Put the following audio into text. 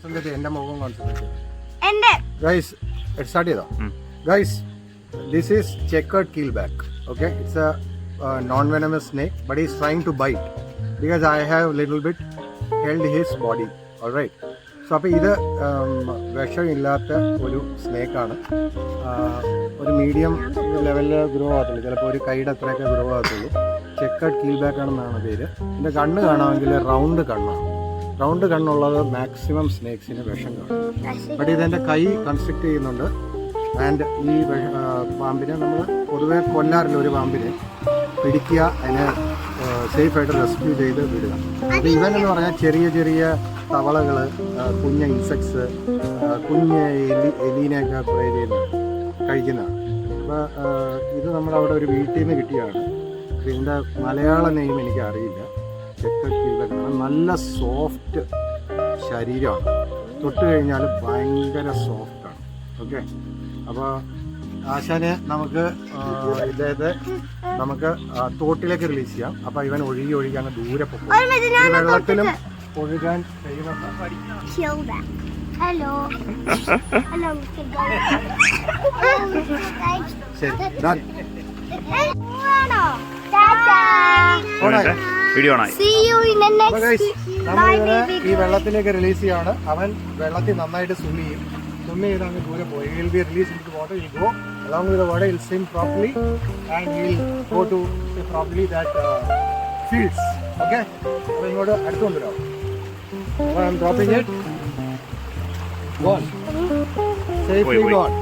എന്റെ മുഖം concentrate guys start ചെയ്തോ guys this is checkered keelback. Okay, it's a non-venomous snake, but he's trying to bite because I have little bit held his body. All right. So അപ്പോൾ ഇത് വിഷമില്ലാത്ത ഒരു സ്നേക്കാണ്. ഒരു medium ലെവലിൽ grow ആകത്തുള്ളൂ, ചിലപ്പോൾ ഒരു കൈയുടെ അത്രയൊക്കെ ഗ്രോ ആകത്തുള്ളൂ. ചെക്കേർഡ് കീൽബാക്ക് ആണെന്നാണ് പേര്. ഇതിൻ്റെ കണ്ണ് കാണാമെങ്കിൽ റൗണ്ട് കണ്ണാണ്. റൗണ്ട് കണ്ണുള്ളത് മാക്സിമം സ്നേക്സിന് വിഷം കാണും. ബട്ട് ഇതെൻ്റെ കൈ കൺസ്ട്രക്ട് ചെയ്യുന്നുണ്ട്. ആൻഡ് ഈ പാമ്പിനെ നമ്മൾ പൊതുവെ കൊല്ലാറില്ല. ഒരു പാമ്പിനെ പിടിക്കുക, അതിനെ സേഫായിട്ട് റെസ്ക്യൂ ചെയ്ത് വിടുക. അപ്പോൾ ഇവനെന്ന് പറഞ്ഞാൽ ചെറിയ ചെറിയ തവളകൾ, കുഞ്ഞ ഇൻസെക്ട്സ്, കുഞ്ഞ് എലീനെയൊക്കെ പ്രേ ചെയ്ത് കഴിക്കുന്നതാണ്. അപ്പോൾ ഇത് നമ്മളവിടെ ഒരു വീട്ടിൽ നിന്ന് കിട്ടിയതാണ്. ഇതിൻ്റെ മലയാള നെയിം എനിക്ക് അറിയില്ല. ചെക്കേർഡ് കീൽബാക്ക്. നല്ല സോഫ്റ്റ് ശരീരമാണ്, തൊട്ട് കഴിഞ്ഞാൽ ഭയങ്കര സോഫ്റ്റാണ്. ഓക്കെ, അപ്പോൾ ആശാനെ നമുക്ക് ഇദ്ദേഹത്തെ നമുക്ക് തോട്ടിലേക്ക് റിലീസ് ചെയ്യാം. അപ്പോൾ ഇവൻ ഒഴുകി അങ്ങ് ദൂരെ പോകും. വെള്ളത്തിലും ഒഴുകാൻ ഈ വെള്ളത്തിലേക്ക് റിലീസ് ചെയ്യാണ്. അവൻ വെള്ളത്തിൽ നന്നായിട്ട് സ്വിം ചെയ്യും. Swim ചെയ്ത് അങ്ങ് ദൂരെ പോയി. He will be released into the water. He will go along with the water. He will swim properly and he will go to probably that fields. Okay? അപ്പോൾ ഇങ്ങോട്ട് അടുത്ത് കൊണ്ടുവരാം. I am dropping it. Gone. Safely gone.